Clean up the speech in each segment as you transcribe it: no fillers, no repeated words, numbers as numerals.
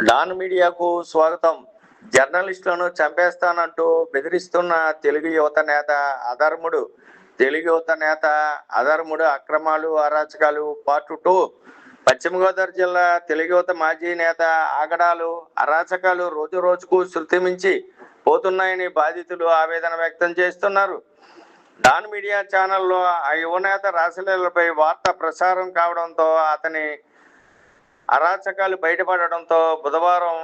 Don మీడియాకు స్వాగతం. జర్నలిస్టులను చంపేస్తానంటూ బెదిరిస్తున్న తెలుగు యువత నేత అధర్ముడు. అక్రమాలు అరాచకాలు పార్ట్ 2. పశ్చిమ గోదావరి జిల్లా తెలుగు యువత మాజీ నేత ఆగడాలు అరాచకాలు రోజు రోజుకు శృతి మించి పోతున్నాయని బాధితులు ఆవేదన వ్యక్తం చేస్తున్నారు. డాన్ మీడియా ఛానల్లో ఆ యువనేత రాసలీలపై వార్త ప్రసారం కావడంతో అతని అరాచకాలు బయటపడడంతో బుధవారం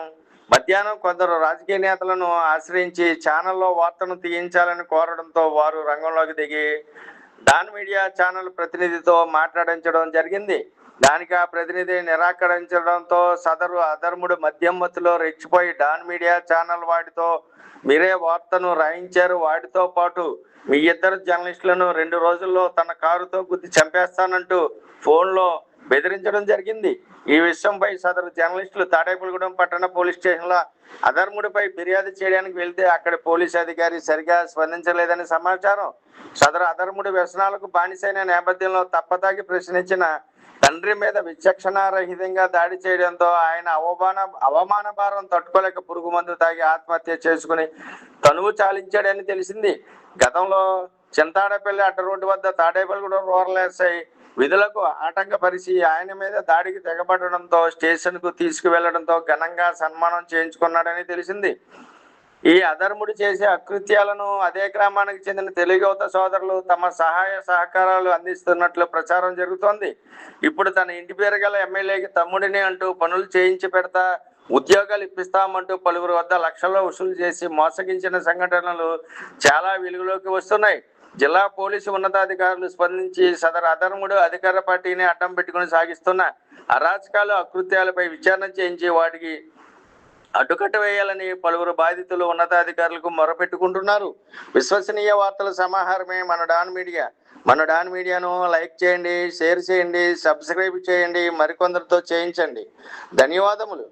మధ్యాహ్నం కొందరు రాజకీయ నేతలను ఆశ్రయించి ఛానల్లో వార్తను తీయించాలని కోరడంతో వారు రంగంలోకి దిగి డాన్ మీడియా ఛానల్ ప్రతినిధితో మాట్లాడించడం జరిగింది. దానికి ఆ ప్రతినిధి నిరాకరించడంతో సదరు అధర్ముడు మధ్యమతిలో రెచ్చిపోయి డాన్ మీడియా ఛానల్ వాడితో మీరే వార్తను రాయించారు, వాటితో పాటు మీ ఇద్దరు జర్నలిస్టులను 2 రోజుల్లో తన కారుతో గుద్ది చంపేస్తానంటూ ఫోన్లో బెదిరించడం జరిగింది. ఈ విషయంపై సదరు జర్నలిస్టులు తాడేపల్లిగూడెం పట్టణ పోలీస్ స్టేషన్లో అధర్ముడిపై ఫిర్యాదు చేయడానికి వెళ్తే అక్కడ పోలీస్ అధికారి సరిగా స్పందించలేదని సమాచారం. సదరు అధర్ముడి వ్యసనాలకు బానిసైన నేపథ్యంలో తప్పదాగి ప్రశ్నించిన తండ్రి మీద విచక్షణారహితంగా దాడి చేయడంతో ఆయన అవమాన భారం తట్టుకోలేక పురుగు మందు తాగి ఆత్మహత్య చేసుకుని తనువు చాలించాడని తెలిసింది. గతంలో చింతాడపల్లి అడ్డ రోడ్డు వద్ద తాడేపల్లిగూడెం రూరల్ ఎస్ఐ విధులకు ఆటంకపరిచి ఆయన మీద దాడికి తెగబడడంతో స్టేషన్కు తీసుకువెళ్లడంతో ఘనంగా సన్మానం చేయించుకున్నాడని తెలిసింది. ఈ అధర్ముడు చేసే అకృత్యాలను అదే గ్రామానికి చెందిన తెలుగు యువత సోదరులు తమ సహాయ సహకారాలు అందిస్తున్నట్లు ప్రచారం జరుగుతోంది. ఇప్పుడు తన ఇంటి పేరు గల ఎమ్మెల్యేకి తమ్ముడిని అంటూ పనులు చేయించి పెడతా, ఉద్యోగాలు ఇప్పిస్తామంటూ పలువురు వద్ద లక్షల్లో వసూలు చేసి మోసగించిన సంఘటనలు చాలా వెలుగులోకి వస్తున్నాయి. జిల్లా పోలీసు ఉన్నతాధికారులు స్పందించి సదరు అధర్ముడు అధికార పార్టీని అడ్డం పెట్టుకుని సాగిస్తున్న అరాచకాలు అకృత్యాలపై విచారణ చేయించి వాటికి అడ్డుకట్ట వేయాలని పలువురు బాధితులు ఉన్నతాధికారులకు మొరపెట్టుకుంటున్నారు. విశ్వసనీయ వార్తల సమాహారమే మన డాన్ మీడియా. మన డాన్ మీడియాను లైక్ చేయండి, షేర్ చేయండి, సబ్స్క్రైబ్ చేయండి, మరికొందరితో చేయించండి. ధన్యవాదములు.